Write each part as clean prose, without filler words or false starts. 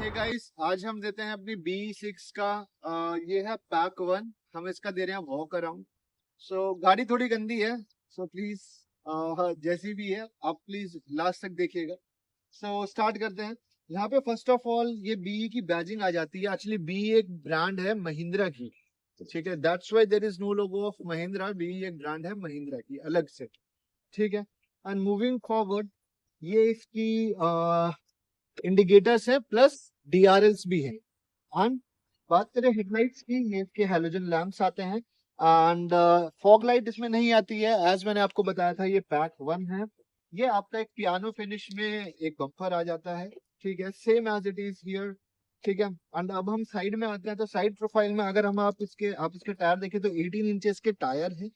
Hey guys, आज हम देते हैं अपनी B6 का ये है पैक 1। हम इसका दे रहे हैं वॉक अराउंड। सो गाड़ी थोड़ी गंदी है, सो प्लीज जैसी भी है आप प्लीज लास्ट तक देखिएगा। सो स्टार्ट करते हैं। यहाँ पे फर्स्ट ऑफ ऑल ये BE की बैजिंग आ जाती है। एक्चुअली BE एक ब्रांड है महिंद्रा की, ठीक है। That's why there is no logo of Mahindra. BE एक ब्रांड है महिंद्रा की अलग से, ठीक है। एंड मूविंग फॉरवर्ड, ये इसकी इंडिकेटर्स है प्लस DRLs भी है। एंड बात करें हेडलाइट्स की, ये इसके हेलोजन लैंप्स आते हैं। एंड फॉग लाइट इसमें नहीं आती है, एज मैंने आपको बताया था ये पैक 1 है। ये आपका एक पियानो फिनिश में एक बम्पर आ जाता है, ठीक है, same as it is here, ठीक है। एंड अब हम साइड में आते हैं, तो साइड प्रोफाइल में अगर हम आप इसके टायर देखें तो 18 इंचेस के टायर है,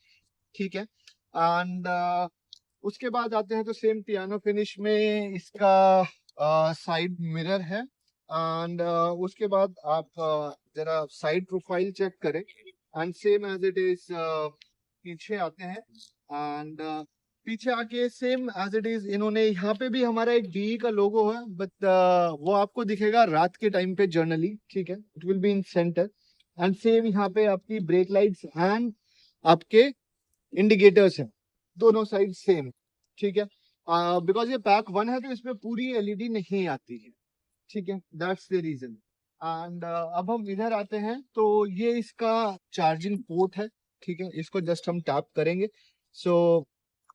ठीक है। एंड उसके बाद आते हैं तो सेम पियानो फिनिश में इसका साइड मिरर है। एंड उसके बाद आप जरा साइड प्रोफाइल चेक करें and same as it is पीछे आते हैं। एंड पीछे आके सेम एज इट इज इन्होंने यहाँ पे भी हमारा एक BE का लोगो है, बट वो आपको दिखेगा रात के टाइम पे जनरली, ठीक है। It will be in centre. And same यहाँ पे आपकी ब्रेक लाइट्स एंड आपके इंडिकेटर्स हैं, दोनों साइड सेम, ठीक है। बिकॉज ये पैक 1 है तो इसमें पूरी LED नहीं आती है, ठीक है, दैट्स द रीजन। एंड अब हम इधर आते हैं तो ये इसका चार्जिंग पोर्ट है, ठीक है। इसको जस्ट हम टैप करेंगे। सो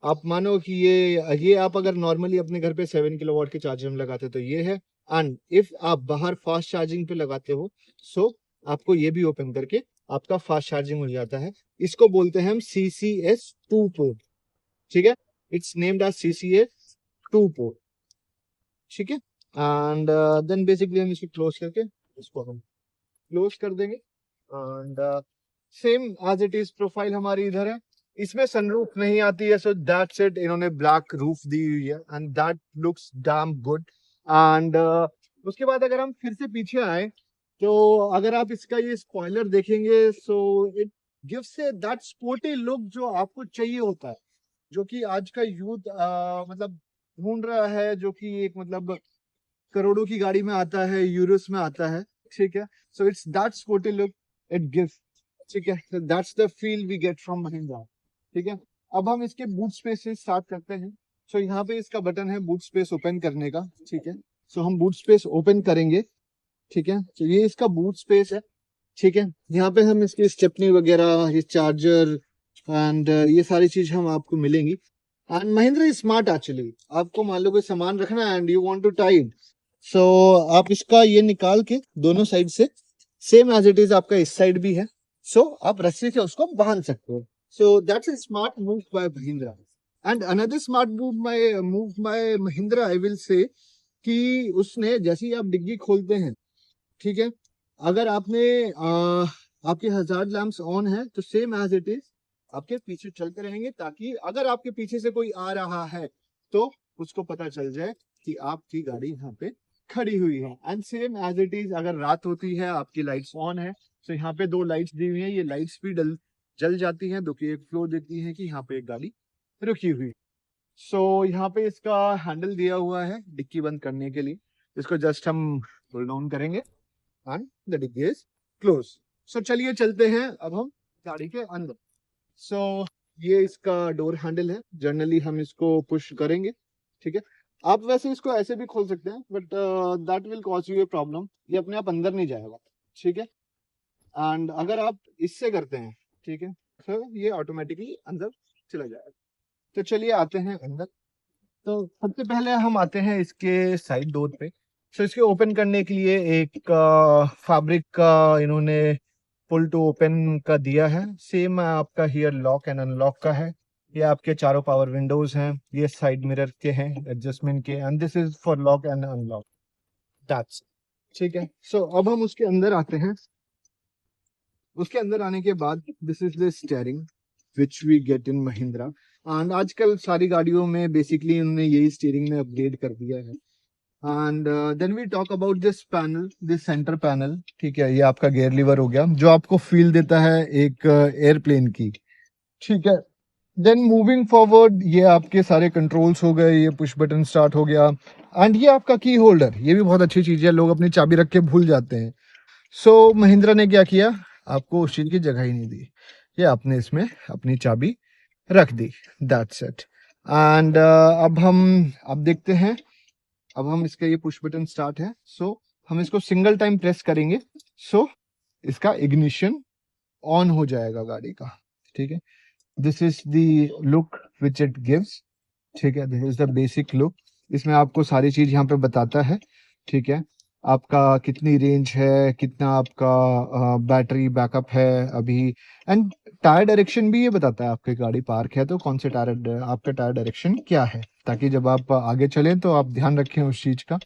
आप मानो कि ये आप अगर नॉर्मली अपने घर पे 7 किलोवाट के चार्जर में लगाते हो तो ये है। एंड इफ आप बाहर फास्ट चार्जिंग पे लगाते हो सो आपको ये भी ओपन करके आपका फास्ट चार्जिंग हो जाता है। इसको बोलते हैं हम CCS2 पोर्ट, ठीक है। It's named as CCS2 port, ठीक है। एंड देन बेसिकली हम इसको क्लोज करके इसको हम क्लोज कर देंगे। And same as it is profile हमारी इधर है। इसमें सनरूफ नहीं आती है, सो दैट्स इट। इन्होंने ब्लैक रूफ दी हुई है and that looks damn good. And उसके बाद अगर हम फिर से पीछे आए तो अगर आप इसका ये स्पॉइलर देखेंगे so it gives A that sporty look जो आपको चाहिए होता है, जो कि आज का यूथ मतलब ढूंढ रहा है, जो कि एक मतलब करोड़ों की गाड़ी में आता है, यूरोस में आता है, ठीक है। So it's that sporty look it gives, ठीक है। That's the feel we get from Mahindra, ठीक है। अब हम इसके बूट स्पेस से स्टार्ट करते हैं। सो यहाँ पे इसका बटन है बूट स्पेस ओपन करने का, ठीक है। सो हम बूट स्पेस ओपन करेंगे, ठीक है। तो ये इसका बूट स्पेस है, ठीक है। यहाँ पे हम इसकी स्टेपनी वगैरह, ये चार्जर एंड ये सारी चीज हम आपको मिलेंगी। And Mahindra is smart actually. आपको मान लो कोई सामान रखना है and you want to tie it, so आप इसका ये निकाल के दोनों साइड से सेम एज इट इज आपका इस साइड भी है, सो आप रस्सी से उसको बांध सकते हो। So that's a smart move by Mahindra. And another smart move by Mahindra I will say कि उसने जैसे ही आप डिग्गी खोलते हैं, ठीक है, अगर आपने आपके हजार्ड लैंप्स ऑन है तो सेम एज इट इज आपके पीछे चलते रहेंगे, ताकि अगर आपके पीछे से कोई आ रहा है तो उसको पता चल जाए कि आपकी गाड़ी यहाँ पे खड़ी हुई है। And same as it is अगर रात होती है, आपकी लाइट्स ऑन है, तो यहाँ पे 2 लाइट्स दी हुई हैं। ये लाइट्स भी जल जाती हैं, जो कि एक फ्लो देती है कि यहाँ पे एक गाड़ी रुकी हुई। सो यहाँ पे इसका हैंडल दिया हुआ है डिक्की बंद करने के लिए। इसको जस्ट हम पुल डाउन करेंगे and the dicky is close. So चलिए चलते हैं अब हम गाड़ी के अंदर। सो ये इसका डोर हैंडल है। जनरली हम इसको पुश करेंगे, ठीक है। आप वैसे इसको ऐसे भी खोल सकते हैं, but that will cause U a problem. ये अपने आप अंदर नहीं जाएगा, ठीक है। एंड अगर आप इससे करते हैं, ठीक है, तो ये ऑटोमेटिकली अंदर चला जाएगा। तो चलिए आते हैं अंदर। तो सबसे पहले हम आते हैं इसके साइड डोर पे। सो इसके ओपन करने के लिए एक फैब्रिक का इन्होंने पुल टू ओपन का दिया है। सेम आपका हियर लॉक एंड अनलॉक का है। ये आपके चारों पावर विंडोज हैं, ये साइड मिरर के हैं एडजस्टमेंट के, and this is for lock and unlock, that's, ठीक है। सो अब हम उसके अंदर आते हैं। उसके अंदर आने के बाद this is the steering which we get in Mahindra. And आजकल सारी गाड़ियों में बेसिकली उन्होंने यही स्टीयरिंग में अपग्रेड कर दिया है। And then we talk about this panel, this centre panel, ठीक है। ये आपका गियर लीवर हो गया, जो आपको फील देता है एक एयरप्लेन की, ठीक है। देन मूविंग फॉरवर्ड, ये आपके सारे कंट्रोल्स हो गए, ये पुश बटन स्टार्ट हो गया, एंड ये आपका की होल्डर, ये भी बहुत अच्छी चीज़ है, लोग अपनी चाबी रख के भूल जाते हैं। सो महिंद्रा ने क्या किया, आपको उस चीज़ की जगह ही नहीं दी, ये आपने इसमें अपनी चाबी रख दी, दैट्स इट। एंड अब देखते हैं, अब हम इसका ये पुश बटन स्टार्ट है, सो हम इसको सिंगल टाइम प्रेस करेंगे, सो इसका इग्निशन ऑन हो जाएगा गाड़ी का, ठीक है। This is the look which it gives, ठीक है, this is the basic look. इसमें आपको सारी चीज यहाँ पे बताता है, ठीक है, आपका कितनी रेंज है, कितना आपका बैटरी बैकअप है अभी, एंड टायर डायरेक्शन भी ये बताता है, आपकी गाड़ी पार्क है तो कौन से टायर, आपका टायर डायरेक्शन क्या है, ताकि जब आप आगे चलें तो आप ध्यान रखें उस चीज का।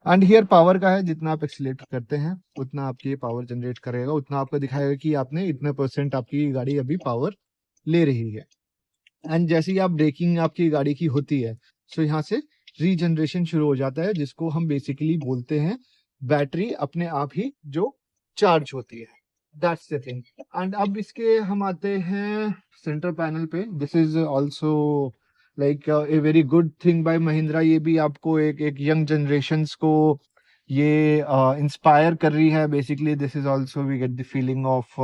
एंड हियर पावर का है, जितना आप एक्सीलेट करते हैं उतना आपकी ये पावर जनरेट करेगा, उतना आपको दिखाएगा कि आपने इतने % आपकी गाड़ी अभी पावर ले रही है। एंड जैसे ही आप ब्रेकिंग आपकी गाड़ी की होती है, सो यहाँ से रीजनरेशन शुरू हो जाता है, जिसको हम बेसिकली बोलते हैं बैटरी अपने आप ही जो चार्ज होती है, दैट्स द थिंग। एंड अब इसके हम आते हैं सेंटर पैनल पे। This is also like a very good thing by Mahindra, ये भी आपको एक यंग जनरेशन्स को ये इंस्पायर कर रही है basically. This is also we get the feeling of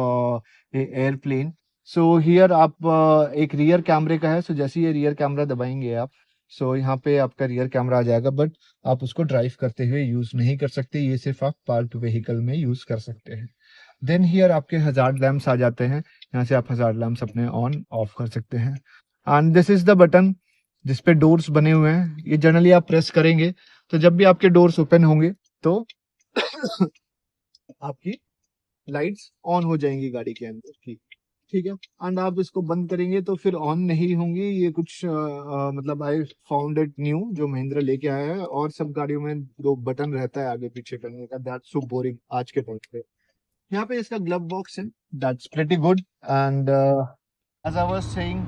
airplane. So here आप एक रियर कैमरे का है, सो जैसे ये रियर कैमरा दबाएंगे आप, सो यहाँ पे आपका रियर कैमरा आ जाएगा, बट आप उसको ड्राइव करते हुए यूज नहीं कर सकते, ये सिर्फ आप पार्क्ड व्हीकल में यूज कर सकते हैं। देन हियर आपके हजार्ड लैम्प्स आ जाते हैं, यहाँ से आप हजार्ड लैम्प्स अपने ऑन ऑफ कर सकते हैं। And this is the button जिसपे डोर्स बने हुए हैं, ये जनरली आप प्रेस करेंगे तो जब भी आपके डोर्स ओपन होंगे तो आपकी लाइट्स ऑन हो जाएंगी गाड़ी के अंदर की, ठीक है। एंड आप इसको बंद करेंगे तो फिर ऑन नहीं होंगी, ये कुछ मतलब आई फाउंड इट न्यू, जो महिंद्रा लेके आया है, और सब गाड़ियों में 2 बटन रहता है आगे पीछे करने का, दैट्स सो बोरिंग आज के टाइम पे। यहाँ पे इसका ग्लव बॉक्स है, that's pretty good. And as I was saying,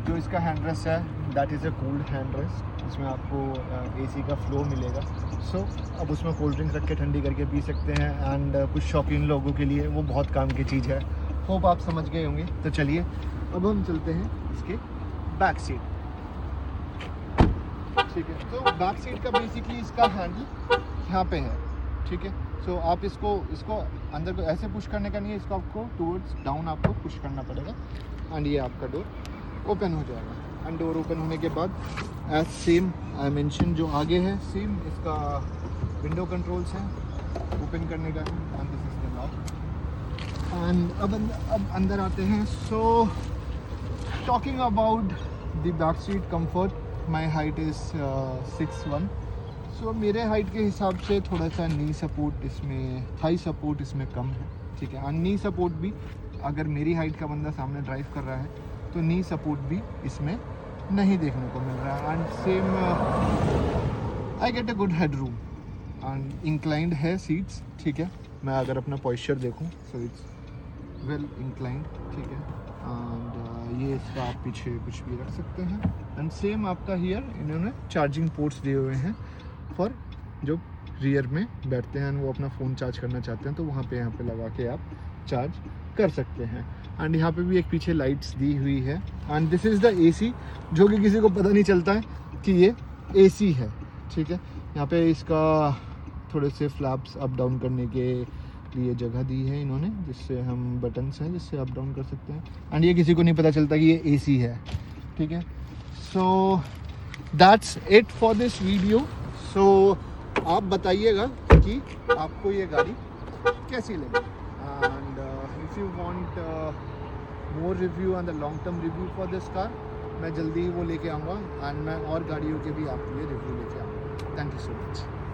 जो इसका हैंडरेस्ट है that is a cooled handrest, इसमें आपको एसी का फ्लो मिलेगा। सो अब उसमें कोल्ड ड्रिंक रख के ठंडी करके पी सकते हैं, एंड कुछ शौकीन लोगों के लिए वो बहुत काम की चीज़ है। होप आप समझ गए होंगे। तो चलिए अब हम चलते हैं इसके बैक सीट, ठीक है। तो बैक सीट का बेसिकली इसका हैंडल यहाँ पे है, ठीक है। सो आप इसको अंदर को ऐसे पुश करने का नहीं है, इसको आपको टूवर्ड्स डाउन आपको पुश करना पड़ेगा, एंड ये आपका डोर ओपन हो जाएगा। एंड डोर ओपन होने के बाद एज सेम आई मेंशन जो आगे है, सेम इसका विंडो कंट्रोल्स हैं ओपन करने का, and this is the lock. And अब अंदर आते हैं। So talking about the back seat comfort, my height is 6'1", सो मेरे हाइट के हिसाब से थोड़ा सा नी सपोर्ट इसमें, थाई सपोर्ट इसमें कम है, ठीक है। एंड नी सपोर्ट भी, अगर मेरी हाइट का बंदा सामने ड्राइव कर रहा है तो नी सपोर्ट भी इसमें नहीं देखने को मिल रहा है। And same I get a good head room, and inclined है सीट्स, ठीक है। मैं अगर अपना पॉइस्चर देखूं सो इट्स वेल इंक्लाइंड, ठीक है। एंड ये इसका आप पीछे कुछ भी रख सकते हैं। एंड सेम आपका हियर इन्होंने चार्जिंग पोर्ट्स दिए हुए हैं फॉर जो रियर में बैठते हैं, वो अपना फ़ोन चार्ज करना चाहते हैं तो वहाँ पे यहाँ पे लगा के आप चार्ज कर सकते हैं। एंड यहाँ पे भी एक पीछे लाइट्स दी हुई है। And this is the AC, जो कि किसी को पता नहीं चलता है कि ये एसी है, ठीक है। यहाँ पे इसका थोड़े से फ्लैप्स अप डाउन करने के लिए जगह दी है इन्होंने, जिससे हम बटन्स हैं जिससे अप डाउन कर सकते हैं। एंड ये किसी को नहीं पता चलता कि ये एसी है, ठीक है। So that's it for this video. So आप बताइएगा कि आपको ये गाड़ी कैसी लगी, and if you want more review and the long term review for this car, मैं जल्दी ही वो लेके आऊँगा, एंड मैं और गाड़ियों के भी आपके लिए रिव्यू लेके आऊँगा। Thank you so much.